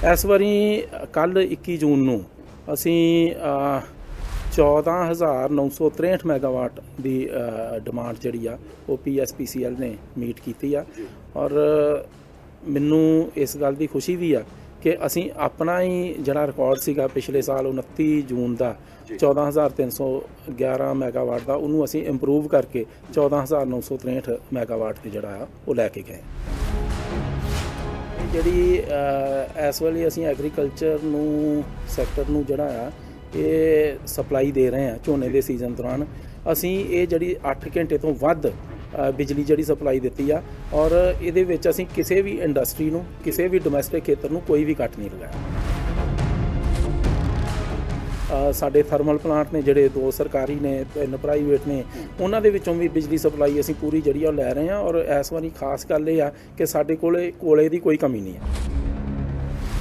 इस वारी कल 21 जून ਨੂੰ ਅਸੀਂ 14,963 ਮੈਗਾਵਾਟ ਦੀ ਡਿਮਾਂਡ ਜਿਹੜੀ ਆ ਉਹ PSPCL ਨੇ ਮੀਟ ਕੀਤੀ ਆ ਔਰ ਮੈਨੂੰ ਇਸ ਗੱਲ ਦੀ ਖੁਸ਼ੀ ਵੀ ਆ ਕਿ ਅਸੀਂ ਆਪਣਾ ਹੀ ਜਿਹੜਾ ਰਿਕਾਰਡ ਸੀਗਾ ਪਿਛਲੇ ਸਾਲ 29 ਜੂਨ ਦਾ 14,311 ਮੈਗਾਵਾਟ ਦਾ ਉਹਨੂੰ ਅਸੀਂ ਇੰਪਰੂਵ ਕਰਕੇ 14,963 ਮੈਗਾਵਾਟ ਤੇ ਜਿਹੜਾ ਆ ਉਹ ਲੈ ਕੇ ਗਏ। ਜਿਹੜੀ ਇਸ ਵੇਲੇ ਅਸੀਂ ਐਗਰੀਕਲਚਰ ਨੂੰ ਸੈਕਟਰ ਨੂੰ ਜਿਹੜਾ ਆ ਇਹ ਸਪਲਾਈ ਦੇ ਰਹੇ ਹਾਂ ਝੋਨੇ ਦੇ ਸੀਜ਼ਨ ਦੌਰਾਨ ਅਸੀਂ ਇਹ ਜਿਹੜੀ 8 ਘੰਟੇ ਤੋਂ ਵੱਧ ਬਿਜਲੀ ਜਿਹੜੀ ਸਪਲਾਈ ਦਿੱਤੀ ਆ ਔਰ ਇਹਦੇ ਵਿੱਚ ਅਸੀਂ ਕਿਸੇ ਵੀ ਇੰਡਸਟਰੀ ਨੂੰ ਕਿਸੇ ਵੀ ਡੋਮੈਸਟਿਕ ਖੇਤਰ ਨੂੰ ਕੋਈ ਵੀ ਕੱਟ ਨਹੀਂ ਲਗਾਇਆ। ਸਾਡੇ ਥਰਮਲ ਪਲਾਂਟ ਨੇ ਜਿਹੜੇ 2 ਸਰਕਾਰੀ ਨੇ 3 ਪ੍ਰਾਈਵੇਟ ਨੇ ਉਹਨਾਂ ਦੇ ਵਿੱਚੋਂ ਵੀ ਬਿਜਲੀ ਸਪਲਾਈ ਅਸੀਂ ਪੂਰੀ ਜਿਹੜੀ ਉਹ ਲੈ ਰਹੇ ਹਾਂ ਔਰ ਇਸ ਵਾਰੀ ਖਾਸ ਗੱਲ ਇਹ ਆ ਕਿ ਸਾਡੇ ਕੋਲੇ ਦੀ ਕੋਈ ਕਮੀ ਨਹੀਂ ਹੈ।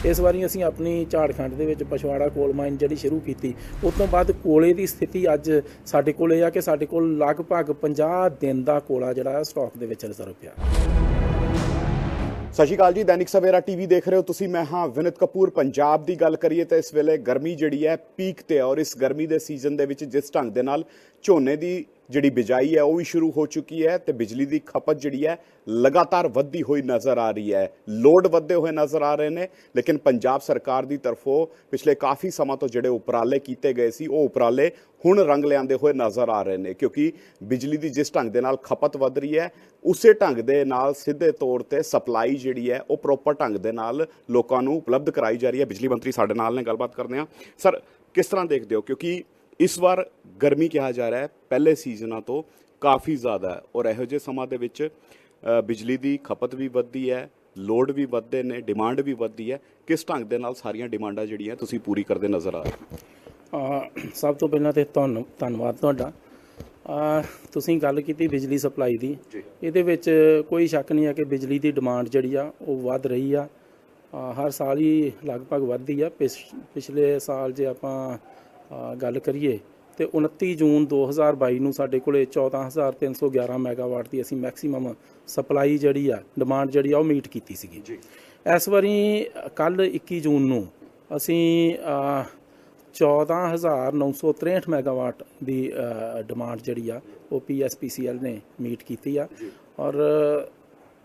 ਇਸ ਵਾਰੀ ਅਸੀਂ ਆਪਣੀ ਝਾੜਖੰਡ ਦੇ ਵਿੱਚ ਪਛਵਾੜਾ ਕੋਲ ਮਾਈਨ ਜਿਹੜੀ ਸ਼ੁਰੂ ਕੀਤੀ ਉਸ ਤੋਂ ਬਾਅਦ ਕੋਲੇ ਦੀ ਸਥਿਤੀ ਅੱਜ ਸਾਡੇ ਕੋਲ ਇਹ ਆ ਕਿ ਸਾਡੇ ਕੋਲ ਲਗਭਗ 50 ਦਿਨ ਦਾ ਕੋਲਾ ਜਿਹੜਾ ਸਟਾਕ ਦੇ ਵਿੱਚ ਰਿਜ਼ਰਵ ਪਿਆ। ਸਤਿ ਸ਼੍ਰੀ ਅਕਾਲ ਜੀ, ਦੈਨਿਕ ਸਵੇਰਾ ਟੀਵੀ ਦੇਖ ਰਹੇ ਹੋ ਤੁਸੀਂ। ਮੈਂ ਹਾਂ ਵਿਨਿਤ ਕਪੂਰ। ਪੰਜਾਬ ਦੀ ਗੱਲ ਕਰੀਏ ਤਾਂ ਇਸ ਵੇਲੇ ਗਰਮੀ ਜਿਹੜੀ ਹੈ ਪੀਕ ਤੇ ਔਰ ਇਸ ਗਰਮੀ ਦੇ ਸੀਜ਼ਨ ਦੇ ਵਿੱਚ ਜਿਸ ਢੰਗ ਦੇ ਨਾਲ ਝੋਨੇ ਦੀ ਜਿਹੜੀ ਬਿਜਾਈ ਹੈ ਉਹ ਵੀ ਸ਼ੁਰੂ ਹੋ ਚੁੱਕੀ ਹੈ ਤੇ ਬਿਜਲੀ ਦੀ ਖਪਤ ਜਿਹੜੀ ਹੈ ਲਗਾਤਾਰ ਵੱਧਦੀ ਹੋਈ ਨਜ਼ਰ ਆ ਰਹੀ ਹੈ। ਲੋਡ ਵੱਧਦੇ ਹੋਏ ਨਜ਼ਰ ਆ ਰਹੇ ਨੇ, ਲੇਕਿਨ ਪੰਜਾਬ ਸਰਕਾਰ ਦੀ ਤਰਫੋਂ ਪਿਛਲੇ ਕਾਫੀ ਸਮਾਂ ਤੋਂ ਜਿਹੜੇ ਉਪਰਾਲੇ ਕੀਤੇ ਗਏ ਸੀ ਉਹ ਉਪਰਾਲੇ ਹੁਣ ਰੰਗ ਲਿਆਂਦੇ ਹੋਏ ਨਜ਼ਰ ਆ ਰਹੇ ਨੇ, ਕਿਉਂਕਿ ਬਿਜਲੀ ਦੀ ਜਿਸ ਢੰਗ ਦੇ ਨਾਲ ਖਪਤ ਵੱਧ ਰਹੀ ਹੈ ਉਸੇ ਢੰਗ ਦੇ ਨਾਲ ਸਿੱਧੇ ਤੌਰ ਤੇ ਸਪਲਾਈ ਜਿਹੜੀ ਹੈ ਉਹ ਪ੍ਰੋਪਰ ਢੰਗ ਦੇ ਨਾਲ ਲੋਕਾਂ ਨੂੰ ਉਪਲਬਧ ਕਰਾਈ ਜਾ ਰਹੀ ਹੈ। ਬਿਜਲੀ ਮੰਤਰੀ ਸਾਡੇ ਨਾਲ ਨੇ, ਗੱਲਬਾਤ ਕਰਦੇ ਹਾਂ। ਸਰ, ਕਿਸ ਤਰ੍ਹਾਂ ਦੇਖਦੇ ਹੋ, ਕਿਉਂਕਿ ਇਸ ਵਾਰ ਗਰਮੀ ਕਿਹਾ ਜਾ ਰਿਹਾ ਹੈ ਪਹਿਲੇ ਸੀਜ਼ਨਾਂ ਤੋਂ ਕਾਫੀ ਜ਼ਿਆਦਾ ਹੈ ਔਰ ਇਹੋ ਜਿਹੇ ਸਮਾਂ ਦੇ ਵਿੱਚ ਬਿਜਲੀ ਦੀ ਖਪਤ ਵੀ ਵੱਧਦੀ ਹੈ, ਲੋਡ ਵੀ ਵੱਧਦੇ ਨੇ, ਡਿਮਾਂਡ ਵੀ ਵੱਧਦੀ ਹੈ। ਕਿਸ ਢੰਗ ਦੇ ਨਾਲ ਸਾਰੀਆਂ ਡਿਮਾਂਡਾਂ ਜਿਹੜੀਆਂ ਤੁਸੀਂ ਪੂਰੀ ਕਰਦੇ ਨਜ਼ਰ ਆ ਰਹੇ? ਸਭ ਤੋਂ ਪਹਿਲਾਂ ਤੇ ਧੰਨਵਾਦ ਤੁਹਾਡਾ। ਤੁਸੀਂ ਗੱਲ ਕੀਤੀ ਬਿਜਲੀ ਸਪਲਾਈ ਦੀ, ਇਹਦੇ ਵਿੱਚ ਕੋਈ ਸ਼ੱਕ ਨਹੀਂ ਹੈ ਕਿ ਬਿਜਲੀ ਦੀ ਡਿਮਾਂਡ ਜਿਹੜੀ ਆ ਉਹ ਵੱਧ ਰਹੀ ਆ। ਹਰ ਸਾਲ ਹੀ ਲਗਭਗ ਵੱਧਦੀ ਆ। ਪਿਛਲੇ ਸਾਲ ਜੇ ਆਪਾਂ ਗੱਲ ਕਰੀਏ ਤੇ 29 ਜੂਨ 2022 ਨੂੰ ਸਾਡੇ ਕੋਲੇ 14,311 ਮੈਗਾਵਾਟ ਦੀ ਅਸੀਂ ਮੈਕਸੀਮਮ ਸਪਲਾਈ ਜਿਹੜੀ ਆ ਡਿਮਾਂਡ ਜਿਹੜੀ ਆ ਉਹ ਮੀਟ ਕੀਤੀ ਸੀਗੀ। ਇਸ ਵਾਰੀ ਕੱਲ 21 ਜੂਨ ਨੂੰ ਅਸੀਂ 14,963 ਮੈਗਾਵਾਟ ਦੀ ਡਿਮਾਂਡ ਜਿਹੜੀ ਆ ਉਹ PSPCL ਨੇ ਮੀਟ ਕੀਤੀ ਆ ਔਰ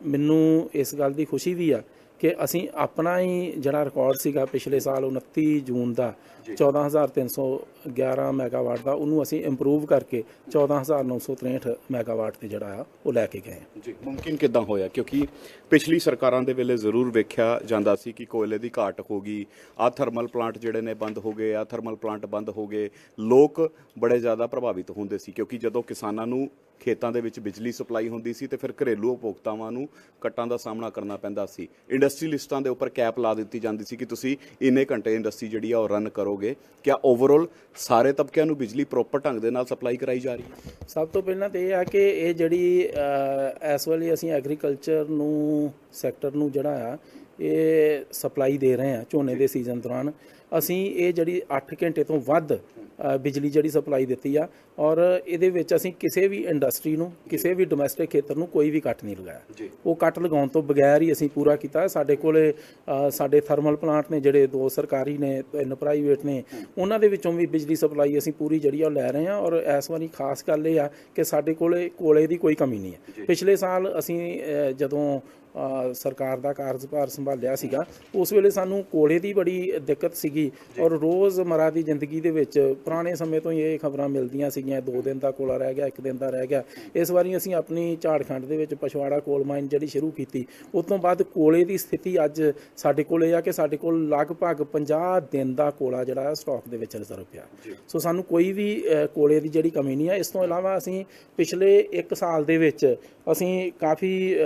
ਮੈਨੂੰ ਇਸ ਗੱਲ ਦੀ ਖੁਸ਼ੀ ਵੀ ਆ ਕਿ ਅਸੀਂ ਆਪਣਾ ਹੀ ਜਿਹੜਾ ਰਿਕਾਰਡ ਸੀਗਾ ਪਿਛਲੇ ਸਾਲ 29 ਜੂਨ ਦਾ 14,311 ਮੈਗਾਵਾਟ ਦਾ ਉਹਨੂੰ ਅਸੀਂ ਇੰਪਰੂਵ ਕਰਕੇ 14,963 ਮੈਗਾਵਾਟ ਤੇ ਜਿਹੜਾ ਆ ਉਹ ਲੈ ਕੇ ਗਏ ਜੀ। ਮੁਮਕਿਨ ਕਿੱਦਾਂ ਹੋਇਆ? ਕਿਉਂਕਿ ਪਿਛਲੀ ਸਰਕਾਰਾਂ ਦੇ ਵੇਲੇ ਜ਼ਰੂਰ ਵੇਖਿਆ ਜਾਂਦਾ ਸੀ ਕਿ ਕੋਇਲੇ ਦੀ ਘਾਟ ਹੋ ਗਈ, ਆਹ ਥਰਮਲ ਪਲਾਂਟ ਜਿਹੜੇ ਨੇ ਬੰਦ ਹੋ ਗਏ, ਆਹ ਥਰਮਲ ਪਲਾਂਟ ਬੰਦ ਹੋ ਗਏ, ਲੋਕ ਬੜੇ ਜ਼ਿਆਦਾ ਪ੍ਰਭਾਵਿਤ ਹੁੰਦੇ ਸੀ ਕਿਉਂਕਿ ਜਦੋਂ ਕਿਸਾਨਾਂ ਨੂੰ ਖੇਤਾਂ ਦੇ ਵਿੱਚ ਬਿਜਲੀ ਸਪਲਾਈ ਹੁੰਦੀ ਸੀ ਤੇ ਫਿਰ ਘਰੇਲੂ ਉਪਭੋਗਤਾਵਾਂ ਨੂੰ ਕੱਟਾਂ ਦਾ ਸਾਹਮਣਾ ਕਰਨਾ ਪੈਂਦਾ ਸੀ। ਇੰਡਸਟਰੀਲਿਸਟਾਂ ਦੇ ਉੱਪਰ ਕੈਪ ਲਾ ਦਿੱਤੀ ਜਾਂਦੀ ਸੀ ਕਿ ਤੁਸੀਂ ਇੰਨੇ ਘੰਟੇ ਇੰਡਸਟਰੀ ਜਿਹੜੀ ਆ ਉਹ ਰਨ ਕਰੋਗੇ। ਕਿਆ ਓਵਰਆਲ ਸਾਰੇ ਤਬਕਿਆਂ ਨੂੰ ਬਿਜਲੀ ਪ੍ਰੋਪਰ ਢੰਗ ਦੇ ਨਾਲ ਸਪਲਾਈ ਕਰਾਈ ਜਾ ਰਹੀ ਹੈ? ਸਭ ਤੋਂ ਪਹਿਲਾਂ ਤਾਂ ਇਹ ਆ ਕਿ ਇਹ ਜਿਹੜੀ ਇਸ ਵੇਲੇ ਅਸੀਂ ਐਗਰੀਕਲਚਰ ਨੂੰ ਸੈਕਟਰ ਨੂੰ ਜਿਹੜਾ ਆ ਇਹ ਸਪਲਾਈ ਦੇ ਰਹੇ ਹਾਂ ਝੋਨੇ ਦੇ ਸੀਜ਼ਨ ਦੌਰਾਨ ਅਸੀਂ ਇਹ ਜਿਹੜੀ 8 ਘੰਟੇ ਤੋਂ ਵੱਧ ਬਿਜਲੀ ਜਿਹੜੀ ਸਪਲਾਈ ਦਿੱਤੀ ਆ ਔਰ ਇਹਦੇ ਵਿੱਚ ਅਸੀਂ ਕਿਸੇ ਵੀ ਇੰਡਸਟਰੀ ਨੂੰ ਕਿਸੇ ਵੀ ਡੋਮੈਸਟਿਕ ਖੇਤਰ ਨੂੰ ਕੋਈ ਵੀ ਕੱਟ ਨਹੀਂ ਲਗਾਇਆ। ਉਹ ਕੱਟ ਲਗਾਉਣ ਤੋਂ ਬਗੈਰ ਹੀ ਅਸੀਂ ਪੂਰਾ ਕੀਤਾ। ਸਾਡੇ ਕੋਲੇ ਸਾਡੇ ਥਰਮਲ ਪਲਾਂਟ ਨੇ ਜਿਹੜੇ 2 ਸਰਕਾਰੀ ਨੇ 3 ਪ੍ਰਾਈਵੇਟ ਨੇ ਉਹਨਾਂ ਦੇ ਵਿੱਚੋਂ ਵੀ ਬਿਜਲੀ ਸਪਲਾਈ ਅਸੀਂ ਪੂਰੀ ਜਿਹੜੀ ਉਹ ਲੈ ਰਹੇ ਹਾਂ ਔਰ ਇਸ ਵਾਰੀ ਖਾਸ ਗੱਲ ਇਹ ਆ ਕਿ ਸਾਡੇ ਕੋਲੇ ਦੀ ਕੋਈ ਕਮੀ ਨਹੀਂ ਹੈ। ਪਿਛਲੇ ਸਾਲ ਅਸੀਂ ਜਦੋਂ ਸਰਕਾਰ ਦਾ ਕਾਰਜਭਾਰ ਸੰਭਾਲਿਆ ਸੀਗਾ ਉਸ ਵੇਲੇ ਸਾਨੂੰ ਕੋਲੇ ਦੀ ਬੜੀ ਦਿੱਕਤ ਸੀਗੀ ਔਰ ਰੋਜ਼ਮਰਾ ਦੀ ਜ਼ਿੰਦਗੀ ਦੇ ਵਿੱਚ ਪੁਰਾਣੇ ਸਮੇਂ ਤੋਂ ਹੀ ਇਹ ਖਬਰਾਂ ਮਿਲਦੀਆਂ ਸੀਗੀਆਂ 2 ਦਿਨ ਦਾ ਕੋਲਾ ਰਹਿ ਗਿਆ, 1 ਦਿਨ ਦਾ ਰਹਿ ਗਿਆ। ਇਸ ਵਾਰੀ ਅਸੀਂ ਆਪਣੀ ਝਾੜਖੰਡ ਦੇ ਵਿੱਚ ਪਛਵਾੜਾ ਕੋਲ ਮਾਈਨ ਜਿਹੜੀ ਸ਼ੁਰੂ ਕੀਤੀ ਉਸ ਤੋਂ ਬਾਅਦ ਕੋਲੇ ਦੀ ਸਥਿਤੀ ਅੱਜ ਸਾਡੇ ਕੋਲ ਇਹ ਆ ਕਿ ਸਾਡੇ ਕੋਲ ਲਗਭਗ 50 ਦਿਨ ਦਾ ਕੋਲਾ ਜਿਹੜਾ ਸਟਾਕ ਦੇ ਵਿੱਚ ਰਿਜ਼ਰਵ ਪਿਆ। ਸੋ ਸਾਨੂੰ ਕੋਈ ਵੀ ਕੋਲੇ ਦੀ ਜਿਹੜੀ ਕਮੀ ਨਹੀਂ ਹੈ। ਇਸ ਤੋਂ ਇਲਾਵਾ ਅਸੀਂ ਪਿਛਲੇ 1 ਸਾਲ ਦੇ ਵਿੱਚ ਅਸੀਂ ਕਾਫੀ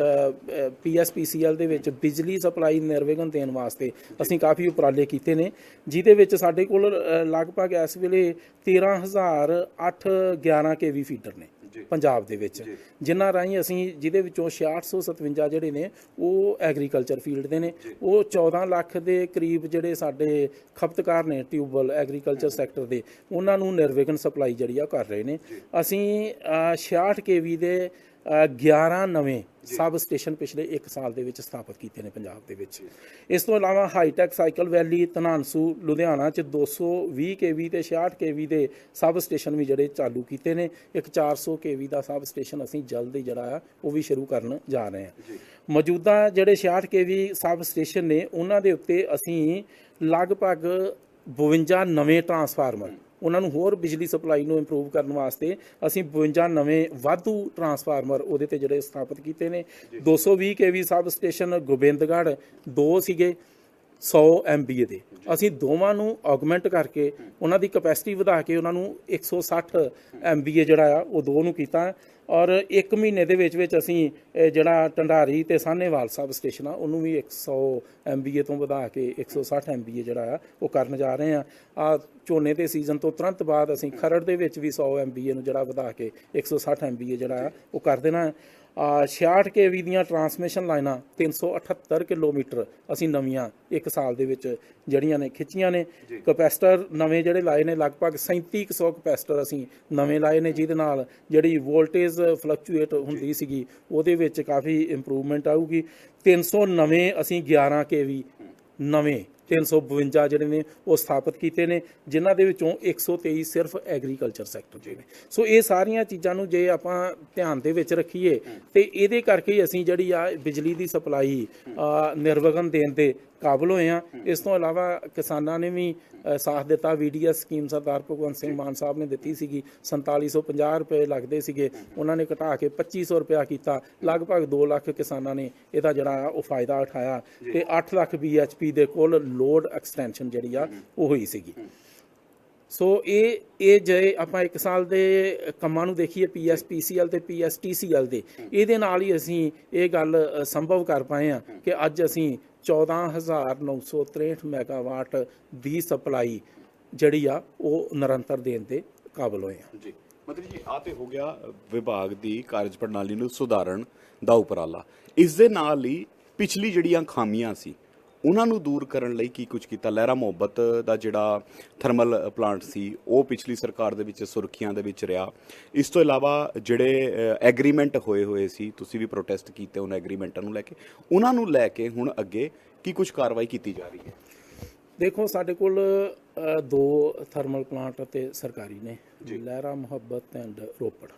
PSPCL ਦੇ ਵਿੱਚ ਬਿਜਲੀ ਸਪਲਾਈ ਨਿਰਵਿਘਨ ਦੇਣ ਵਾਸਤੇ ਅਸੀਂ ਕਾਫੀ ਉਪਰਾਲੇ ਕੀਤੇ ਨੇ, ਜਿਹਦੇ ਵਿੱਚ ਸਾਡੇ ਕੋਲ ਲਗਭਗ ਇਸ ਵੇਲੇ 13,811 KV ਫੀਡਰ ਨੇ ਪੰਜਾਬ ਦੇ ਵਿੱਚ, ਜਿਨ੍ਹਾਂ ਰਾਹੀਂ ਅਸੀਂ ਜਿਹਦੇ ਵਿੱਚੋਂ 6657 ਜਿਹੜੇ ਨੇ ਉਹ ਐਗਰੀਕਲਚਰ ਫੀਲਡ ਦੇ ਨੇ। ਉਹ 14 ਲੱਖ ਦੇ ਕਰੀਬ ਜਿਹੜੇ ਸਾਡੇ ਖਪਤਕਾਰ ਨੇ ਟਿਊਬਵੈਲ ਐਗਰੀਕਲਚਰ ਸੈਕਟਰ ਦੇ ਉਹਨਾਂ ਨੂੰ ਨਿਰਵਿਘਨ ਸਪਲਾਈ ਜਿਹੜੀ ਆ ਕਰ ਰਹੇ ਨੇ। ਅਸੀਂ 66 KV ਦੇ 11 ਨਵੇਂ ਸਬ ਸਟੇਸ਼ਨ ਪਿਛਲੇ 1 ਸਾਲ ਦੇ ਵਿੱਚ ਸਥਾਪਿਤ ਕੀਤੇ ਨੇ ਪੰਜਾਬ ਦੇ ਵਿੱਚ। ਇਸ ਤੋਂ ਇਲਾਵਾ ਹਾਈਟੈਕ ਸਾਈਕਲ ਵੈਲੀ ਧਨਾਂਸੂ ਲੁਧਿਆਣਾ 'ਚ 220 kV ਤੇ 66 kV ਦੇ ਸਬ ਸਟੇਸ਼ਨ ਵੀ ਜਿਹੜੇ ਚਾਲੂ ਕੀਤੇ ਨੇ। ਇੱਕ 400 kV ਦਾ ਸਬ ਸਟੇਸ਼ਨ ਅਸੀਂ ਜਲਦ ਹੀ ਜਿਹੜਾ ਆ ਉਹ ਵੀ ਸ਼ੁਰੂ ਕਰਨ ਜਾ ਰਹੇ ਹਾਂ। ਮੌਜੂਦਾ ਜਿਹੜੇ 66 kV ਸਬ ਸਟੇਸ਼ਨ ਨੇ ਉਹਨਾਂ ਦੇ ਉੱਤੇ ਅਸੀਂ ਲਗਭਗ 52 ਨਵੇਂ ਟਰਾਂਸਫਾਰਮਰ, ਉਹਨਾਂ ਨੂੰ ਹੋਰ ਬਿਜਲੀ ਸਪਲਾਈ ਨੂੰ ਇੰਪਰੂਵ ਕਰਨ ਵਾਸਤੇ ਅਸੀਂ 52 ਨਵੇਂ ਵਾਧੂ ਟਰਾਂਸਫਾਰਮਰ ਉਹਦੇ ਤੇ ਜਿਹੜੇ ਸਥਾਪਿਤ ਕੀਤੇ ਨੇ। 220 kV ਸਬ ਸਟੇਸ਼ਨ ਗੋਬਿੰਦਗੜ੍ਹ 2 ਸੀਗੇ 100 MVA ਦੇ, ਅਸੀਂ ਦੋਵਾਂ ਨੂੰ ਆਗਮੈਂਟ ਕਰਕੇ ਉਹਨਾਂ ਦੀ ਕਪੈਸਿਟੀ ਵਧਾ ਕੇ ਉਹਨਾਂ ਨੂੰ 160 MVA ਜਿਹੜਾ ਆ ਉਹ 2 ਨੂੰ ਕੀਤਾ। ਔਰ 1 ਮਹੀਨੇ ਦੇ ਵਿੱਚ ਅਸੀਂ ਜਿਹੜਾ ਢੰਡਾਰੀ ਤੇ ਸਾਹਨੇਵਾਲ ਸਬ ਸਟੇਸ਼ਨ ਆ ਉਹਨੂੰ ਵੀ 100 MVA ਤੋਂ ਵਧਾ ਕੇ 160 MVA ਜਿਹੜਾ ਆ ਉਹ ਕਰਨ ਜਾ ਰਹੇ ਆ। ਝੋਨੇ ਦੇ ਸੀਜ਼ਨ ਤੋਂ ਤੁਰੰਤ ਬਾਅਦ ਅਸੀਂ ਖਰੜ ਦੇ ਵਿੱਚ ਵੀ 100 MVA ਨੂੰ ਜਿਹੜਾ ਵਧਾ ਕੇ 160 MVA ਜਿਹੜਾ ਆ ਉਹ ਕਰ ਦੇਣਾ। 66 kV ਦੀਆਂ ਟਰਾਂਸਮਿਸ਼ਨ ਲਾਈਨਾਂ 378 ਕਿਲੋਮੀਟਰ ਅਸੀਂ ਨਵੀਆਂ 1 ਸਾਲ ਦੇ ਵਿੱਚ ਜਿਹੜੀਆਂ ਨੇ ਖਿੱਚੀਆਂ ਨੇ। ਕਪੈਸਿਟਰ ਨਵੇਂ ਜਿਹੜੇ ਲਾਏ ਨੇ ਲਗਭਗ 3700 ਕਪੈਸਿਟਰ ਅਸੀਂ ਨਵੇਂ ਲਾਏ ਨੇ, ਜਿਹਦੇ ਨਾਲ ਜਿਹੜੀ ਵੋਲਟੇਜ ਫਲਕਚੁਏਟ ਹੁੰਦੀ ਸੀਗੀ ਉਹਦੇ ਵਿੱਚ ਕਾਫੀ ਇੰਪਰੂਵਮੈਂਟ ਆਊਗੀ। 300 ਨਵੇਂ ਅਸੀਂ 11 kV ਨਵੇਂ 352 ਜਿਹੜੇ ਨੇ ਉਹ ਸਥਾਪਿਤ ਕੀਤੇ ਨੇ, ਜਿਨ੍ਹਾਂ ਦੇ ਵਿੱਚੋਂ 123 ਸਿਰਫ ਐਗਰੀਕਲਚਰ ਸੈਕਟਰ ਦੇ ਨੇ। ਸੋ ਇਹ ਸਾਰੀਆਂ ਚੀਜ਼ਾਂ ਨੂੰ ਜੇ ਆਪਾਂ ਧਿਆਨ ਦੇ ਵਿੱਚ ਰੱਖੀਏ ਤੇ ਇਹਦੇ ਕਰਕੇ ਅਸੀਂ ਜਿਹੜੀ ਆ ਬਿਜਲੀ ਦੀ ਸਪਲਾਈ ਨਿਰਵਿਘਨ ਦੇਣ ਦੇ ਕਾਬਲ ਹੋਏ ਆ। ਇਸ ਤੋਂ ਇਲਾਵਾ ਕਿਸਾਨਾਂ ਨੇ ਵੀ ਸਾਥ ਦਿੱਤਾ। VDS ਸਕੀਮ ਸਰਦਾਰ ਭਗਵੰਤ ਸਿੰਘ ਮਾਨ ਸਾਹਿਬ ਨੇ ਦਿੱਤੀ ਸੀਗੀ, 4750 ਰੁਪਏ ਲੱਗਦੇ ਸੀਗੇ, ਉਹਨਾਂ ਨੇ ਘਟਾ ਕੇ 2500 ਰੁਪਇਆ ਕੀਤਾ। ਲਗਭਗ 2 ਲੱਖ ਕਿਸਾਨਾਂ ਨੇ ਇਹਦਾ ਜਿਹੜਾ ਉਹ ਫਾਇਦਾ ਉਠਾਇਆ ਤੇ 8 ਲੱਖ BHP ਦੇ ਕੋਲ ਲੋਡ ਐਕਸਟੈਂਸ਼ਨ ਜਿਹੜੀ ਆ ਉਹ ਹੋਈ ਸੀਗੀ। ਸੋ ਇਹ ਜੇ ਆਪਾਂ 1 ਸਾਲ ਦੇ ਕੰਮਾਂ ਨੂੰ ਦੇਖੀਏ PSPCL ਤੇ PSTCL ਦੇ, ਇਹਦੇ ਨਾਲ ਹੀ ਅਸੀਂ ਇਹ ਗੱਲ ਸੰਭਵ ਕਰ ਪਾਏ ਆ ਕਿ ਅੱਜ ਅਸੀਂ 14,963 ਮੈਗਾਵਾਟ ਦੀ ਸਪਲਾਈ ਜਿਹੜੀ ਆ ਉਹ ਨਿਰੰਤਰ ਦੇਣ ਦੇ ਕਾਬਲ ਹੋਏ ਆ। ਜੀ ਮਤਲਬ ਜੀ ਆ ਤੇ ਹੋ ਗਿਆ ਵਿਭਾਗ ਦੀ ਕਾਰਜ ਪ੍ਰਣਾਲੀ ਨੂੰ ਸੁਧਾਰਨ ਦਾ ਉਪਰਾਲਾ। ਇਸ ਦੇ ਨਾਲ ਹੀ ਪਿਛਲੀ ਜਿਹੜੀਆਂ ਖਾਮੀਆਂ ਸੀ ਉਹਨਾਂ ਨੂੰ ਦੂਰ ਕਰਨ ਲਈ ਕੀ ਕੁਝ ਕੀਤਾ? ਲਹਿਰਾ ਮੁਹੱਬਤ ਦਾ ਜਿਹੜਾ ਥਰਮਲ ਪਲਾਂਟ ਸੀ ਉਹ ਪਿਛਲੀ ਸਰਕਾਰ ਦੇ ਵਿੱਚ ਸੁਰਖੀਆਂ ਦੇ ਵਿੱਚ ਰਿਹਾ। ਇਸ ਤੋਂ ਇਲਾਵਾ ਜਿਹੜੇ ਐਗਰੀਮੈਂਟ ਹੋਏ ਸੀ, ਤੁਸੀਂ ਵੀ ਪ੍ਰੋਟੈਸਟ ਕੀਤੇ ਉਹਨਾਂ ਐਗਰੀਮੈਂਟਾਂ ਨੂੰ ਲੈ ਕੇ, ਉਹਨਾਂ ਨੂੰ ਲੈ ਕੇ ਹੁਣ ਅੱਗੇ ਕੀ ਕੁਝ ਕਾਰਵਾਈ ਕੀਤੀ ਜਾ ਰਹੀ ਹੈ? ਦੇਖੋ, ਸਾਡੇ ਕੋਲ 2 ਥਰਮਲ ਪਲਾਂਟ ਅਤੇ ਸਰਕਾਰੀ ਨੇ, ਲਹਿਰਾ ਮੁਹੱਬਤ ਐਂਡ ਰੋਪੜ,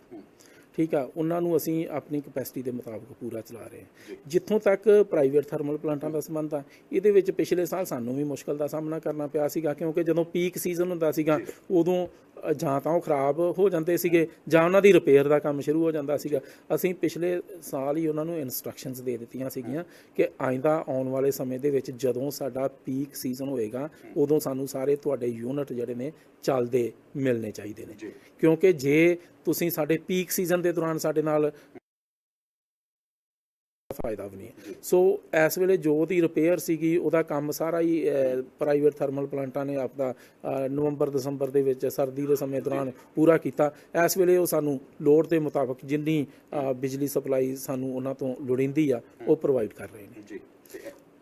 ਠੀਕ ਆ। ਉਹਨਾਂ ਨੂੰ ਅਸੀਂ ਆਪਣੀ ਕਪੈਸਿਟੀ ਦੇ ਮੁਤਾਬਕ ਪੂਰਾ ਚਲਾ ਰਹੇ ਹਾਂ। ਜਿੱਥੋਂ ਤੱਕ ਪ੍ਰਾਈਵੇਟ ਥਰਮਲ ਪਲਾਂਟਾਂ ਦਾ ਸੰਬੰਧ ਆ, ਇਹਦੇ ਵਿੱਚ ਪਿਛਲੇ ਸਾਲ ਸਾਨੂੰ ਵੀ ਮੁਸ਼ਕਲ ਦਾ ਸਾਹਮਣਾ ਕਰਨਾ ਪਿਆ ਸੀਗਾ, ਕਿਉਂਕਿ ਜਦੋਂ ਪੀਕ ਸੀਜ਼ਨ ਹੁੰਦਾ ਸੀਗਾ ਉਦੋਂ ਜਾਂ ਤਾਂ ਉਹ ਖਰਾਬ ਹੋ ਜਾਂਦੇ ਸੀਗੇ ਜਾਂ ਉਹਨਾਂ ਦੀ ਰਿਪੇਅਰ ਦਾ ਕੰਮ ਸ਼ੁਰੂ ਹੋ ਜਾਂਦਾ ਸੀਗਾ। ਅਸੀਂ ਪਿਛਲੇ ਸਾਲ ਹੀ ਉਹਨਾਂ ਨੂੰ ਇਨਸਟਰਕਸ਼ਨਸ ਦੇ ਦਿੱਤੀਆਂ ਸੀਗੀਆਂ ਕਿ ਆਇੰਦਾ ਆਉਣ ਵਾਲੇ ਸਮੇਂ ਦੇ ਵਿੱਚ ਜਦੋਂ ਸਾਡਾ ਪੀਕ ਸੀਜ਼ਨ ਹੋਏਗਾ ਉਦੋਂ ਸਾਨੂੰ ਸਾਰੇ ਤੁਹਾਡੇ ਯੂਨਿਟ ਜਿਹੜੇ ਨੇ ਚੱਲਦੇ ਮਿਲਣੇ ਚਾਹੀਦੇ ਨੇ, ਕਿਉਂਕਿ ਜੇ ਤੁਸੀਂ ਸਾਡੇ ਪੀਕ ਸੀਜ਼ਨ ਦੇ ਦੌਰਾਨ ਸਾਡੇ ਨਾਲ ਫਾਇਦਾ ਵੀ ਨਹੀਂ ਹੈ। ਸੋ ਇਸ ਵੇਲੇ ਜੋ ਦੀ ਰਿਪੇਅਰ ਸੀਗੀ ਉਹਦਾ ਕੰਮ ਸਾਰਾ ਹੀ ਪ੍ਰਾਈਵੇਟ ਥਰਮਲ ਪਲਾਂਟਾਂ ਨੇ ਆਪਦਾ ਨਵੰਬਰ ਦਸੰਬਰ ਦੇ ਵਿੱਚ ਸਰਦੀ ਦੇ ਸਮੇਂ ਦੌਰਾਨ ਪੂਰਾ ਕੀਤਾ। ਇਸ ਵੇਲੇ ਉਹ ਸਾਨੂੰ ਲੋੜ ਦੇ ਮੁਤਾਬਕ ਜਿੰਨੀ ਬਿਜਲੀ ਸਪਲਾਈ ਸਾਨੂੰ ਉਹਨਾਂ ਤੋਂ ਲੋੜੀਂਦੀ ਆ ਉਹ ਪ੍ਰੋਵਾਈਡ ਕਰ ਰਹੇ ਨੇ। ਜੀ,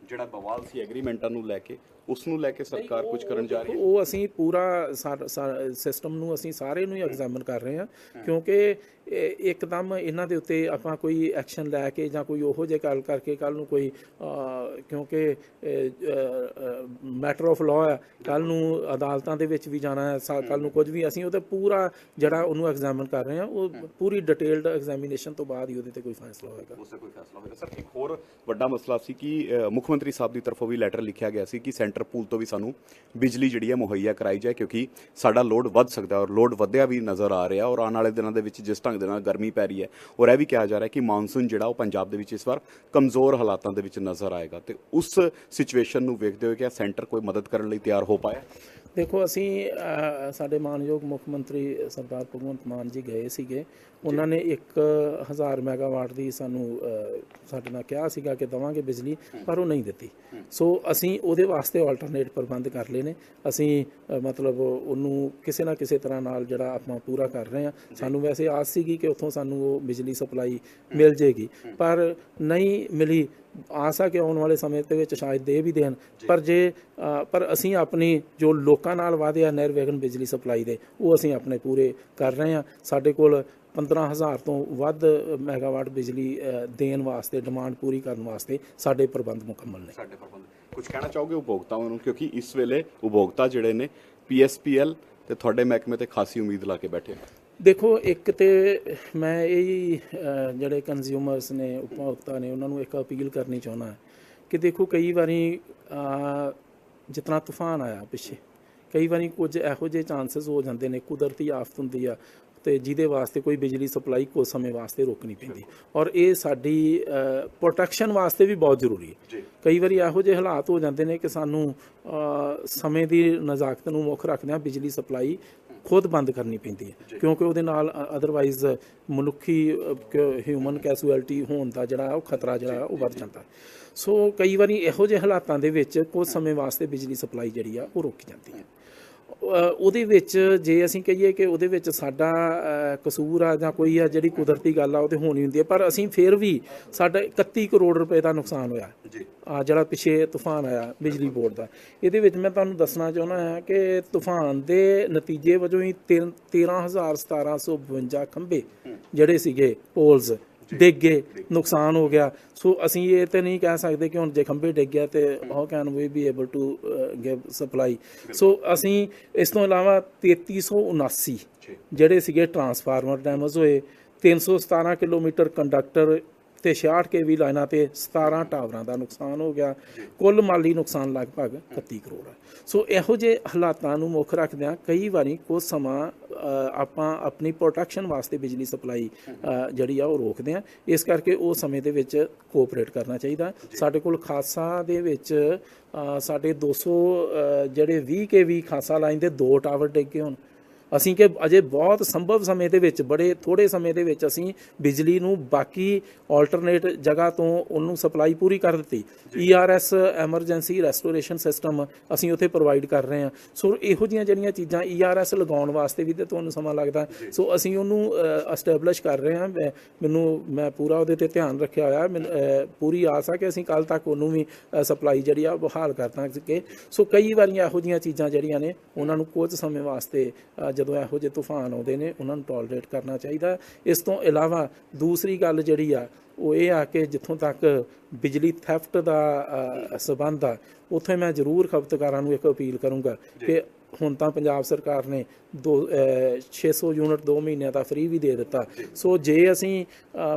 ਜਿਹੜਾ ਬਵਾਲ ਸੀ ਐਗਰੀਮੈਂਟਾਂ ਨੂੰ ਲੈ ਕੇ, ਉਸ ਨੂੰ ਲੈ ਕੇ ਸਰਕਾਰ ਕੁਝ ਕਰਨ ਜਾ ਰਹੀ ਹੈ? ਉਹ ਅਸੀਂ ਪੂਰਾ ਸਿਸਟਮ ਨੂੰ ਅਸੀਂ ਸਾਰੇ ਨੂੰ ਹੀ ਐਗਜ਼ਾਮਨ ਕਰ ਰਹੇ ਹਾਂ, ਕਿਉਂਕਿ ਇੱਕਦਮ ਇਹਨਾਂ ਦੇ ਉੱਤੇ ਆਪਾਂ ਕੋਈ ਐਕਸ਼ਨ ਲੈ ਕੇ ਜਾਂ ਕੋਈ ਉਹੋ ਜਿਹੇ ਗੱਲ ਕਰਕੇ ਕੱਲ ਨੂੰ ਕੋਈ ਕਿਉਂਕਿ ਮੈਟਰ ਆਫ ਲਾਅ ਹੈ, ਕੱਲ ਨੂੰ ਅਦਾਲਤਾਂ ਦੇ ਵਿੱਚ ਵੀ ਜਾਣਾ ਹੈ, ਕੱਲ ਨੂੰ ਕੁਝ ਵੀ, ਅਸੀਂ ਉਹਦਾ ਪੂਰਾ ਜਿਹੜਾ ਉਹਨੂੰ ਐਗਜ਼ਾਮਨ ਕਰ ਰਹੇ ਹਾਂ। ਉਹ ਪੂਰੀ ਡਿਟੇਲਡ ਐਗਜ਼ਾਮੀਨੇਸ਼ਨ ਤੋਂ ਬਾਅਦ ਹੀ ਉਹਦੇ ਤੇ ਕੋਈ ਫੈਸਲਾ ਹੋਏਗਾ। ਉਸ ਤੇ ਕੋਈ ਫੈਸਲਾ ਹੋਏਗਾ। ਸਰ, ਇੱਕ ਹੋਰ ਵੱਡਾ ਮਸਲਾ ਸੀ ਕਿ ਮੁੱਖ ਮੰਤਰੀ ਸਾਹਿਬ ਦੀ ਤਰਫੋਂ ਵੀ ਲੈਟਰ ਲਿਖਿਆ ਗਿਆ ਸੀ ਕਿ ਸੈਂਟਰ ਪੂਲ ਤੋਂ ਵੀ ਸਾਨੂੰ ਬਿਜਲੀ ਜਿਹੜੀ ਹੈ ਮੁਹੱਈਆ ਕਰਾਈ ਜਾਏ, ਕਿਉਂਕਿ ਸਾਡਾ ਲੋਡ ਵੱਧ ਸਕਦਾ ਔਰ ਲੋਡ ਵਧਿਆ ਵੀ ਨਜ਼ਰ ਆ ਰਿਹਾ। ਔਰ ਆਉਣ ਵਾਲੇ ਦਿਨਾਂ ਦੇ ਵਿੱਚ ਜਿਸ ਢੰਗ ਦੇ ਨਾਲ ਗਰਮੀ ਪੈ ਰਹੀ ਹੈ, ਔਰ ਇਹ ਵੀ ਕਿਹਾ ਜਾ ਰਿਹਾ ਕਿ ਮਾਨਸੂਨ ਜਿਹੜਾ ਉਹ ਪੰਜਾਬ ਦੇ ਵਿੱਚ ਇਸ ਵਾਰ ਕਮਜ਼ੋਰ ਹਾਲਾਤਾਂ ਦੇ ਵਿੱਚ ਨਜ਼ਰ ਆਏਗਾ, ਤੇ ਉਸ ਸਿਚੁਏਸ਼ਨ ਨੂੰ ਵੇਖਦੇ ਹੋਏ ਕਿ ਸੈਂਟਰ ਕੋਈ ਮਦਦ ਕਰਨ ਲਈ ਤਿਆਰ ਹੋ ਪਾਇਆ? ਦੇਖੋ, ਅਸੀਂ ਸਾਡੇ ਮਾਨਯੋਗ ਮੁੱਖ ਮੰਤਰੀ ਸਰਦਾਰ ਭਗਵੰਤ ਮਾਨ ਜੀ ਗਏ ਸੀਗੇ, ਉਹਨਾਂ ਨੇ 1000 ਮੈਗਾਵਾਟ ਦੀ ਸਾਨੂੰ ਸਾਡੇ ਨਾਲ ਕਿਹਾ ਸੀਗਾ ਕਿ ਦੇਵਾਂਗੇ ਬਿਜਲੀ, ਪਰ ਉਹ ਨਹੀਂ ਦਿੱਤੀ। ਸੋ ਅਸੀਂ ਉਹਦੇ ਵਾਸਤੇ ਆਲਟਰਨੇਟ ਪ੍ਰਬੰਧ ਕਰ ਲਏ ਨੇ। ਅਸੀਂ ਮਤਲਬ ਉਹਨੂੰ ਕਿਸੇ ਨਾ ਕਿਸੇ ਤਰ੍ਹਾਂ ਨਾਲ ਜਿਹੜਾ ਆਪਾਂ ਪੂਰਾ ਕਰ ਰਹੇ ਹਾਂ। ਸਾਨੂੰ ਵੈਸੇ ਆਸ ਸੀਗੀ ਕਿ ਉੱਥੋਂ ਸਾਨੂੰ ਉਹ ਬਿਜਲੀ ਸਪਲਾਈ ਮਿਲ ਜੇਗੀ, ਪਰ ਨਹੀਂ ਮਿਲੀ। ਆਸ ਆ ਕਿ ਆਉਣ ਵਾਲੇ ਸਮੇਂ ਦੇ ਵਿੱਚ ਸ਼ਾਇਦ ਦੇ ਵੀ ਦੇਣ, ਪਰ ਅਸੀਂ ਆਪਣੀ ਜੋ ਲੋਕਾਂ ਨਾਲ ਵਾਅਦੇ ਆ ਨਿਰਵਿਘਨ ਬਿਜਲੀ ਸਪਲਾਈ ਦੇ, ਉਹ ਅਸੀਂ ਆਪਣੇ ਪੂਰੇ ਕਰ ਰਹੇ ਹਾਂ। ਸਾਡੇ ਕੋਲ 15,000 ਤੋਂ ਵੱਧ ਮੈਗਾਵਾਟ ਬਿਜਲੀ ਦੇਣ ਵਾਸਤੇ, ਡਿਮਾਂਡ ਪੂਰੀ ਕਰਨ ਵਾਸਤੇ ਸਾਡੇ ਪ੍ਰਬੰਧ ਮੁਕੰਮਲ ਨੇ। ਸਾਡੇ ਪ੍ਰਬੰਧ ਕੁਝ ਕਹਿਣਾ ਚਾਹੋਗੇ ਉਪਭੋਗਤਾਵਾਂ ਨੂੰ, ਕਿਉਂਕਿ ਇਸ ਵੇਲੇ ਉਪਭੋਗਤਾ ਜਿਹੜੇ ਨੇ PSPL ਤੇ ਤੁਹਾਡੇ ਮਹਿਕਮੇ ਤੇ ਖਾਸੀ ਉਮੀਦ ਲਾ ਕੇ ਬੈਠੇ ਨੇ? ਦੇਖੋ, ਇੱਕ ਤੇ ਮੈਂ ਇਹ ਜਿਹੜੇ ਕੰਜ਼ਿਊਮਰਸ ਨੇ, ਉਪਭੋਗਤਾ ਨੇ, ਉਹਨਾਂ ਨੂੰ ਇੱਕ ਅਪੀਲ ਕਰਨੀ ਚਾਹੁੰਦਾ ਕਿ ਦੇਖੋ, ਕਈ ਵਾਰੀ ਜਿਸ ਤਰ੍ਹਾਂ ਤੂਫਾਨ ਆਇਆ ਪਿੱਛੇ, ਕਈ ਵਾਰੀ ਕੁਝ ਇਹੋ ਜਿਹੇ ਚਾਂਸਸ ਹੋ ਜਾਂਦੇ ਨੇ, ਕੁਦਰਤੀ ਆਫਤ ਹੁੰਦੀ ਆ ਤੇ ਜਿਹਦੇ ਵਾਸਤੇ ਕੋਈ ਬਿਜਲੀ ਸਪਲਾਈ ਕੁਝ ਸਮੇਂ ਵਾਸਤੇ ਰੋਕਣੀ ਪੈਂਦੀ, ਔਰ ਇਹ ਸਾਡੀ ਪ੍ਰੋਟੈਕਸ਼ਨ ਵਾਸਤੇ ਵੀ ਬਹੁਤ ਜ਼ਰੂਰੀ ਹੈ। ਕਈ ਵਾਰੀ ਇਹੋ ਜਿਹੇ ਹਾਲਾਤ ਹੋ ਜਾਂਦੇ ਨੇ ਕਿ ਸਾਨੂੰ ਸਮੇਂ ਦੀ ਨਜ਼ਾਕਤ ਨੂੰ ਮੁੱਖ ਰੱਖਦਿਆਂ ਬਿਜਲੀ ਸਪਲਾਈ ਖੁਦ ਬੰਦ ਕਰਨੀ ਪੈਂਦੀ ਹੈ, ਕਿਉਂਕਿ ਉਹਦੇ ਨਾਲ ਅਦਰਵਾਈਜ਼ ਮਨੁੱਖੀ ਹਿਊਮਨ ਕੈਸੂਅਲਟੀ ਹੋਣ ਦਾ ਜਿਹੜਾ ਉਹ ਖਤਰਾ ਜਿਹੜਾ ਉਹ ਵੱਧ ਜਾਂਦਾ। ਸੋ ਕਈ ਵਾਰੀ ਇਹੋ ਜਿਹੇ ਹਾਲਾਤਾਂ ਦੇ ਵਿੱਚ ਕੁਝ ਸਮੇਂ ਵਾਸਤੇ ਬਿਜਲੀ ਸਪਲਾਈ ਜਿਹੜੀ ਆ ਉਹ ਰੋਕੀ ਜਾਂਦੀ ਹੈ। ਉਹਦੇ ਵਿੱਚ ਜੇ ਅਸੀਂ ਕਹੀਏ ਕਿ ਉਹਦੇ ਵਿੱਚ ਸਾਡਾ ਕਸੂਰ ਆ ਜਾਂ ਕੋਈ ਆ ਜਿਹੜੀ ਕੁਦਰਤੀ ਗੱਲ ਆ ਉਹ ਤੇ ਹੋਣੀ ਹੁੰਦੀ ਹੈ, ਪਰ ਅਸੀਂ ਫਿਰ ਵੀ ਸਾਡਾ 31 ਕਰੋੜ ਰੁਪਏ ਦਾ ਨੁਕਸਾਨ ਹੋਇਆ ਜਿਹੜਾ ਪਿੱਛੇ ਤੂਫਾਨ ਆਇਆ ਬਿਜਲੀ ਬੋਰਡ ਦਾ। ਇਹਦੇ ਵਿੱਚ ਮੈਂ ਤੁਹਾਨੂੰ ਦੱਸਣਾ ਚਾਹੁੰਦਾ ਹਾਂ ਕਿ ਤੂਫਾਨ ਦੇ ਨਤੀਜੇ ਵਜੋਂ ਹੀ 13,1752 ਖੰਭੇ ਜਿਹੜੇ ਸੀਗੇ ਪੋਲਸ ਡਿੱਗ ਗਏ, ਨੁਕਸਾਨ ਹੋ ਗਿਆ। ਸੋ ਅਸੀਂ ਇਹ ਤੇ ਨਹੀਂ ਕਹਿ ਸਕਦੇ ਕਿ ਹੁਣ ਜੇ ਖੰਭੇ ਡਿੱਗ ਗਿਆ ਤੇ how can we be able to give supply. So ਅਸੀਂ ਇਸ ਤੋਂ ਇਲਾਵਾ 3379 ਜਿਹੜੇ ਸੀਗੇ ਟਰਾਂਸਫਾਰਮਰ ਡੈਮੇਜ ਹੋਏ, 317 ਕਿਲੋਮੀਟਰ ਕੰਡਕਟਰ ਤੇ 66 kV ਲਾਈਨਾਂ ਤੇ 17 ਟਾਵਰਾਂ ਦਾ ਨੁਕਸਾਨ ਹੋ ਗਿਆ। ਕੁੱਲ ਮਾਲੀ ਨੁਕਸਾਨ ਲਗਭਗ 31 ਕਰੋੜ ਹੈ। ਸੋ ਇਹੋ ਜਿਹੇ ਹਾਲਾਤਾਂ ਨੂੰ ਮੁੱਖ ਰੱਖਦਿਆਂ ਕਈ ਵਾਰੀ ਕੁਝ ਸਮਾਂ ਆਪਾਂ ਆਪਣੀ ਪ੍ਰੋਟੈਕਸ਼ਨ ਵਾਸਤੇ ਬਿਜਲੀ ਸਪਲਾਈ ਜਿਹੜੀ ਆ ਉਹ ਰੋਕਦੇ ਹਾਂ। ਇਸ ਕਰਕੇ ਉਹ ਸਮੇਂ ਦੇ ਵਿੱਚ ਕੋਆਪਰੇਟ ਕਰਨਾ ਚਾਹੀਦਾ। ਸਾਡੇ ਕੋਲ ਖਾਸਾ ਦੇ ਵਿੱਚ ਸਾਡੇ 200 ਜਿਹੜੇ 20 kV ਖਾਸਾ ਲਾਈਨ ਦੇ 2 ਟਾਵਰ ਡਿੱਗ ਗਏ। ਹੁਣ ਅਸੀਂ ਕਿ ਅਜੇ ਬਹੁਤ ਸੰਭਵ ਸਮੇਂ ਦੇ ਵਿੱਚ, ਬੜੇ ਥੋੜੇ ਸਮੇਂ ਦੇ ਵਿੱਚ ਅਸੀਂ ਬਿਜਲੀ ਨੂੰ ਬਾਕੀ ਆਲਟਰਨੇਟ ਜਗ੍ਹਾ ਤੋਂ ਉਹਨੂੰ ਸਪਲਾਈ ਪੂਰੀ ਕਰ ਦਿੱਤੀ। ERS ਐਮਰਜੈਂਸੀ ਰੈਸਟੋਰੇਸ਼ਨ ਸਿਸਟਮ ਅਸੀਂ ਉੱਥੇ ਪ੍ਰੋਵਾਈਡ ਕਰ ਰਹੇ ਹਾਂ। ਸੋ ਇਹੋ ਜਿਹੀਆਂ ਜਿਹੜੀਆਂ ਚੀਜ਼ਾਂ ERS ਲਗਾਉਣ ਵਾਸਤੇ ਵੀ ਤੇ ਤੁਹਾਨੂੰ ਸਮਾਂ ਲੱਗਦਾ, ਸੋ ਅਸੀਂ ਉਹਨੂੰ ਐਸਟੈਬਲਿਸ਼ ਕਰ ਰਹੇ ਹਾਂ। ਮੈਂ ਪੂਰਾ ਉਹਦੇ ਤੇ ਧਿਆਨ ਰੱਖਿਆ ਹੋਇਆ। ਮੈਨੂੰ ਪੂਰੀ ਆਸ ਆ ਕਿ ਅਸੀਂ ਕੱਲ ਤੱਕ ਉਹਨੂੰ ਵੀ ਸਪਲਾਈ ਜਿਹੜੀ ਆ ਬਹਾਲ ਕਰ ਦਾਂਗੇ। ਸੋ ਕਈ ਵਾਰੀਆਂ ਇਹੋ ਜਿਹੀਆਂ ਚੀਜ਼ਾਂ ਜਿਹੜੀਆਂ ਨੇ ਉਹਨਾਂ ਨੂੰ ਕੁਝ ਸਮੇਂ ਵਾਸਤੇ ਜਦੋਂ ਇਹੋ ਜਿਹੇ ਤੂਫਾਨ ਆਉਂਦੇ ਨੇ ਉਹਨਾਂ ਨੂੰ ਟੋਲਰੇਟ ਕਰਨਾ ਚਾਹੀਦਾ। ਇਸ ਤੋਂ ਇਲਾਵਾ ਦੂਸਰੀ ਗੱਲ ਜਿਹੜੀ ਆ ਉਹ ਇਹ ਆ ਕਿ ਜਿੱਥੋਂ ਤੱਕ ਬਿਜਲੀ ਥੈਫਟ ਦਾ ਸਬੰਧ ਆ, ਉੱਥੇ ਮੈਂ ਜ਼ਰੂਰ ਖਪਤਕਾਰਾਂ ਨੂੰ ਇੱਕ ਅਪੀਲ ਕਰੂੰਗਾ ਕਿ ਹੁਣ ਤਾਂ ਪੰਜਾਬ ਸਰਕਾਰ ਨੇ 600 ਯੂਨਿਟ 2 ਮਹੀਨਿਆਂ ਦਾ ਫ੍ਰੀ ਵੀ ਦੇ ਦਿੱਤਾ। ਸੋ ਜੇ ਅਸੀਂ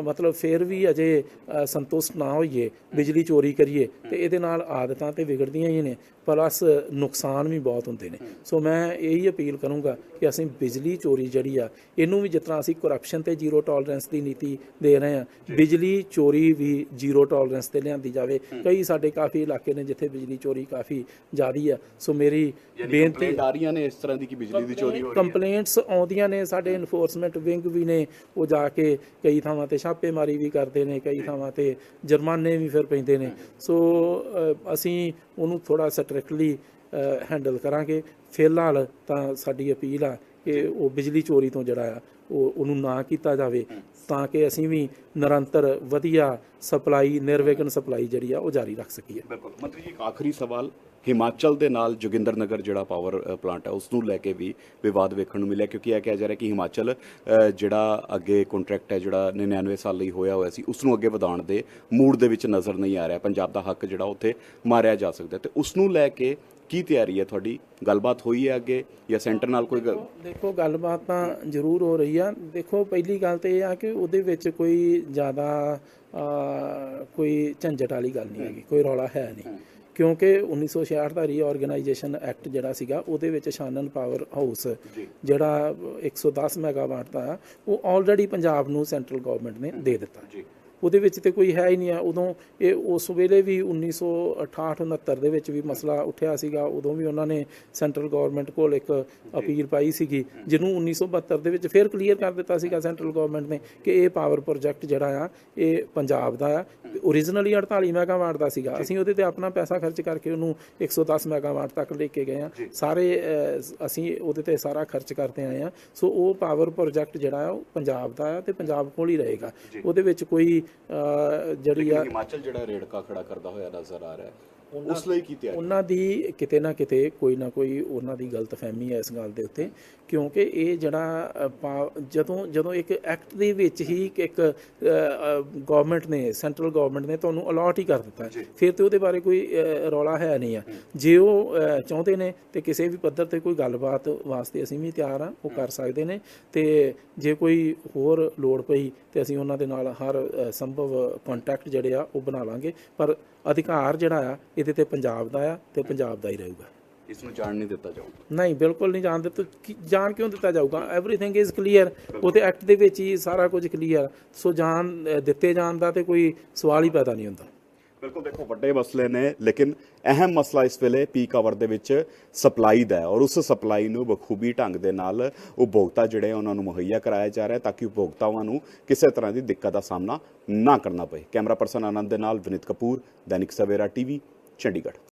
ਮਤਲਬ ਫਿਰ ਵੀ ਅਜੇ ਸੰਤੁਸ਼ਟ ਨਾ ਹੋਈਏ, ਬਿਜਲੀ ਚੋਰੀ ਕਰੀਏ, ਤੇ ਇਹਦੇ ਨਾਲ ਆਦਤਾਂ ਤੇ ਵਿਗੜਦੀਆਂ ਹੀ ਨੇ, ਪਲੱਸ ਨੁਕਸਾਨ ਵੀ ਬਹੁਤ ਹੁੰਦੇ ਨੇ। ਸੋ ਮੈਂ ਇਹੀ ਅਪੀਲ ਕਰੂੰਗਾ ਕਿ ਅਸੀਂ ਬਿਜਲੀ ਚੋਰੀ ਜਿਹੜੀ ਆ ਇਹਨੂੰ ਵੀ, ਜਿਸ ਤਰ੍ਹਾਂ ਅਸੀਂ ਕਰਪਸ਼ਨ ਤੇ ਜ਼ੀਰੋ ਟੋਲਰੈਂਸ ਦੀ ਨੀਤੀ ਦੇ ਰਹੇ ਹਾਂ, ਬਿਜਲੀ ਚੋਰੀ ਵੀ ਜ਼ੀਰੋ ਟੋਲਰੈਂਸ ਤੇ ਲਿਆਂਦੀ ਜਾਵੇ। ਕਈ ਸਾਡੇ ਕਾਫੀ ਇਲਾਕੇ ਨੇ ਜਿੱਥੇ ਬਿਜਲੀ ਚੋਰੀ ਕਾਫੀ ਜ਼ਿਆਦੀ ਆ। ਸੋ ਮੇਰੀ ਬੇਨਤੀ ਨੇ ਇਸ ਤਰ੍ਹਾਂ ਦੀ ਕਿ ਬਿਜਲੀ ਦੀ ਚੋਰੀ ਹੋ ਰਹੀ ਹੈ, ਕੰਪਲੇਂਟਸ ਆਉਂਦੀਆਂ ਨੇ। ਸਾਡੇ ਇਨਫੋਰਸਮੈਂਟ ਵਿੰਗ ਵੀ ਨੇ, ਉਹ ਜਾ ਕੇ ਕਈ ਥਾਵਾਂ ਤੇ ਛਾਪੇਮਾਰੀ ਵੀ ਕਰਦੇ ਨੇ, ਕਈ ਥਾਵਾਂ ਤੇ ਜੁਰਮਾਨੇ ਵੀ ਫਿਰ ਪੈਂਦੇ ਨੇ। ਸੋ ਅਸੀਂ ਉਹਨੂੰ ਥੋੜਾ ਸਟ੍ਰਿਕਟਲੀ ਹੈਂਡਲ ਕਰਾਂਗੇ। ਫਿਲਹਾਲ ਤਾਂ ਸਾਡੀ ਅਪੀਲ ਆ ਕਿ ਉਹ ਬਿਜਲੀ ਚੋਰੀ ਤੋਂ ਜਿਹੜਾ ਆ ਉਹਨੂੰ ਨਾ ਕੀਤਾ ਜਾਵੇ, ਤਾਂ ਕਿ ਅਸੀਂ ਵੀ ਨਿਰੰਤਰ ਵਧੀਆ ਸਪਲਾਈ, ਨਿਰਵਿਘਨ ਸਪਲਾਈ ਜਿਹੜੀ ਆ ਉਹ ਜਾਰੀ ਰੱਖ ਸਕੀਏ। ਬਿਲਕੁਲ। ਮੰਤਰੀ ਜੀ, ਇੱਕ ਆਖਰੀ ਸਵਾਲ, ਹਿਮਾਚਲ ਦੇ ਨਾਲ ਜੋਗਿੰਦਰਨਗਰ ਜਿਹੜਾ ਪਾਵਰ ਪਲਾਂਟ ਹੈ ਉਸ ਨੂੰ ਲੈ ਕੇ ਵੀ ਵਿਵਾਦ ਵੇਖਣ ਨੂੰ ਮਿਲਿਆ, ਕਿਉਂਕਿ ਇਹ ਕਿਹਾ ਜਾ ਰਿਹਾ ਕਿ ਹਿਮਾਚਲ ਜਿਹੜਾ ਅੱਗੇ ਕੰਟਰੈਕਟ ਹੈ ਜਿਹੜਾ 99 ਸਾਲ ਲਈ ਹੋਇਆ ਸੀ ਉਸ ਨੂੰ ਅੱਗੇ ਵਧਾਉਣ ਦੇ ਮੂਡ ਦੇ ਵਿੱਚ ਨਜ਼ਰ ਨਹੀਂ ਆ ਰਿਹਾ। ਪੰਜਾਬ ਦਾ ਹੱਕ ਜਿਹੜਾ ਉੱਥੇ ਮਾਰਿਆ ਜਾ ਸਕਦਾ, ਤੇ ਉਸ ਨੂੰ ਲੈ ਕੇ ਕੀ ਤਿਆਰੀ ਹੈ ਤੁਹਾਡੀ? ਗੱਲਬਾਤ ਹੋਈ ਹੈ ਅੱਗੇ ਜਾਂ ਸੈਂਟਰ ਨਾਲ ਕੋਈ? ਦੇਖੋ, ਗੱਲਬਾਤ ਤਾਂ ਜ਼ਰੂਰ ਹੋ ਰਹੀ ਆ। ਦੇਖੋ, ਪਹਿਲੀ ਗੱਲ ਤਾਂ ਇਹ ਆ ਕਿ ਉਹਦੇ ਵਿੱਚ ਕੋਈ ਜ਼ਿਆਦਾ ਕੋਈ ਝੰਜਟ ਵਾਲੀ ਗੱਲ ਨਹੀਂ ਹੈਗੀ, ਕੋਈ ਰੌਲਾ ਹੈ ਨਹੀਂ, ਕਿਉਂਕਿ 1966 ਦਾ ਰੀਆਰਗੇਨਾਈਜੇਸ਼ਨ ਐਕਟ ਜਿਹੜਾ ਸੀਗਾ ਉਹਦੇ ਵਿੱਚ ਸ਼ਾਨਨ ਪਾਵਰ ਹਾਊਸ ਜਿਹੜਾ 110 ਮੈਗਾਵਾਟ ਦਾ ਉਹ ਆਲਰੇਡੀ ਪੰਜਾਬ ਨੂੰ ਸੈਂਟਰਲ ਗਵਰਨਮੈਂਟ ਨੇ ਦੇ ਦਿੱਤਾ। ਉਹਦੇ ਵਿੱਚ ਤੇ ਕੋਈ ਹੈ ਹੀ ਨਹੀਂ ਆ। ਉਦੋਂ ਇਹ ਉਸ ਵੇਲੇ ਵੀ 1968-69 ਦੇ ਵਿੱਚ ਵੀ ਮਸਲਾ ਉੱਠਿਆ ਸੀਗਾ। ਉਦੋਂ ਵੀ ਉਹਨਾਂ ਨੇ ਸੈਂਟਰਲ ਗਵਰਨਮੈਂਟ ਕੋਲ ਇੱਕ ਅਪੀਲ ਪਾਈ ਸੀਗੀ, ਜਿਹਨੂੰ 1972 ਦੇ ਵਿੱਚ ਫਿਰ ਕਲੀਅਰ ਕਰ ਦਿੱਤਾ ਸੀਗਾ ਸੈਂਟਰਲ ਗਵਰਨਮੈਂਟ ਨੇ ਕਿ ਇਹ ਪਾਵਰ ਪ੍ਰੋਜੈਕਟ ਜਿਹੜਾ ਆ ਇਹ ਪੰਜਾਬ ਦਾ ਆ। ਓਰੀਜਨਲੀ 48 ਮੈਗਾਵਾਟ ਦਾ ਸੀਗਾ, ਅਸੀਂ ਉਹਦੇ ਤੇ ਆਪਣਾ ਪੈਸਾ ਖਰਚ ਕਰਕੇ ਉਹਨੂੰ 110 ਮੈਗਾਵਾਟ ਤੱਕ ਲੈ ਕੇ ਗਏ ਆ। ਸਾਰੇ ਅਸੀਂ ਉਹਦੇ ਤੇ ਸਾਰਾ ਖਰਚ ਕਰਦੇ ਆਏ ਆ। ਸੋ ਉਹ ਪਾਵਰ ਪ੍ਰੋਜੈਕਟ ਜਿਹੜਾ ਆ ਉਹ ਪੰਜਾਬ ਦਾ ਆ ਤੇ ਪੰਜਾਬ ਕੋਲ ਹੀ ਰਹੇਗਾ। ਉਹਦੇ ਵਿੱਚ ਕੋਈ ਜਿਹੜੀ ਆ ਹਿਮਾਚਲ ਜਿਹੜਾ ਰੇੜਕਾ ਖੜਾ ਕਰਦਾ ਹੋਇਆ ਨਜ਼ਰ ਆ ਰਿਹਾ, ਉਸ ਲਈ ਕੀ ਤਿਆਰੀ? ਉਹਨਾਂ ਦੀ ਕਿਤੇ ਨਾ ਕਿਤੇ ਕੋਈ ਨਾ ਕੋਈ ਉਹਨਾਂ ਦੀ ਗਲਤਫਹਿਮੀ ਹੈ ਇਸ ਗੱਲ ਦੇ ਉੱਤੇ, ਕਿਉਂਕਿ ਇਹ ਜਿਹੜਾ ਜਦੋਂ ਇੱਕ ਐਕਟ ਦੇ ਵਿੱਚ ਹੀ ਇੱਕ ਗਵਰਨਮੈਂਟ ਨੇ, ਸੈਂਟਰਲ ਗਵਰਨਮੈਂਟ ਨੇ ਤੁਹਾਨੂੰ ਅਲਾਟ ਹੀ ਕਰ ਦਿੱਤਾ, ਫਿਰ ਤੇ ਉਹਦੇ ਬਾਰੇ ਕੋਈ ਰੌਲਾ ਹੈ ਨਹੀਂ ਆ। ਜੇ ਉਹ ਚਾਹੁੰਦੇ ਨੇ ਤੇ ਕਿਸੇ ਵੀ ਪੱਧਰ ਤੇ ਕੋਈ ਗੱਲਬਾਤ ਵਾਸਤੇ ਅਸੀਂ ਵੀ ਤਿਆਰ ਆ, ਉਹ ਕਰ ਸਕਦੇ ਨੇ। ਤੇ ਜੇ ਕੋਈ ਹੋਰ ਲੋੜ ਪਈ ਤੇ ਅਸੀਂ ਉਹਨਾਂ ਦੇ ਨਾਲ ਹਰ ਸੰਭਵ ਕੰਟੈਕਟ ਜਿਹੜੇ ਆ ਉਹ ਬਣਾ ਲਾਂਗੇ, ਪਰ ਅਧਿਕਾਰ ਜਿਹੜਾ ਆ ਇਹਦੇ ਤੇ ਪੰਜਾਬ ਦਾ ਆ ਤੇ ਪੰਜਾਬ ਦਾ ਹੀ ਰਹੂਗਾ। ਇਸ ਨੂੰ ਜਾਣ ਨਹੀਂ ਦਿੱਤਾ ਜਾਊਗਾ? ਨਹੀਂ, ਬਿਲਕੁਲ ਨਹੀਂ ਜਾਣ ਦਿੱਤਾ। ਜਾਣ ਕਿਉਂ ਦਿੱਤਾ ਜਾਊਗਾ? ਐਵਰੀਥਿੰਗ ਇਜ਼ ਕਲੀਅਰ, ਉਹ ਤੇ ਐਕਟ ਦੇ ਵਿੱਚ ਹੀ ਸਾਰਾ ਕੁਝ ਕਲੀਅਰ। ਸੋ ਜਾਣ ਦਿੱਤੇ ਜਾਣ ਦਾ ਤੇ ਕੋਈ ਸਵਾਲ ਹੀ ਪੈਦਾ ਨਹੀਂ ਹੁੰਦਾ। ਬਿਲਕੁਲ, ਦੇਖੋ ਵੱਡੇ ਮਸਲੇ ਨੇ, ਲੇਕਿਨ ਅਹਿਮ ਮਸਲਾ ਇਸ ਵੇਲੇ ਪੀਕ ਆਵਰ ਦੇ ਵਿੱਚ ਸਪਲਾਈ ਦਾ ਹੈ, ਔਰ ਉਸ ਸਪਲਾਈ ਨੂੰ ਬਖੂਬੀ ਢੰਗ ਦੇ ਨਾਲ ਉਪਭੋਗਤਾ ਜਿਹੜੇ ਉਹਨਾਂ ਨੂੰ ਮੁਹੱਈਆ ਕਰਾਇਆ ਜਾ ਰਿਹਾ ਤਾਂ ਕਿ ਉਪਭੋਗਤਾਵਾਂ ਨੂੰ ਕਿਸੇ ਤਰ੍ਹਾਂ ਦੀ ਦਿੱਕਤ ਦਾ ਸਾਹਮਣਾ ਨਾ ਕਰਨਾ ਪਏ। ਕੈਮਰਾ ਪਰਸਨ ਆਨੰਦ ਦੇ ਨਾਲ ਵਿਨੀਤ ਕਪੂਰ, ਦੈਨਿਕ ਸਵੇਰਾ ਟੀਵੀ, ਚੰਡੀਗੜ੍ਹ।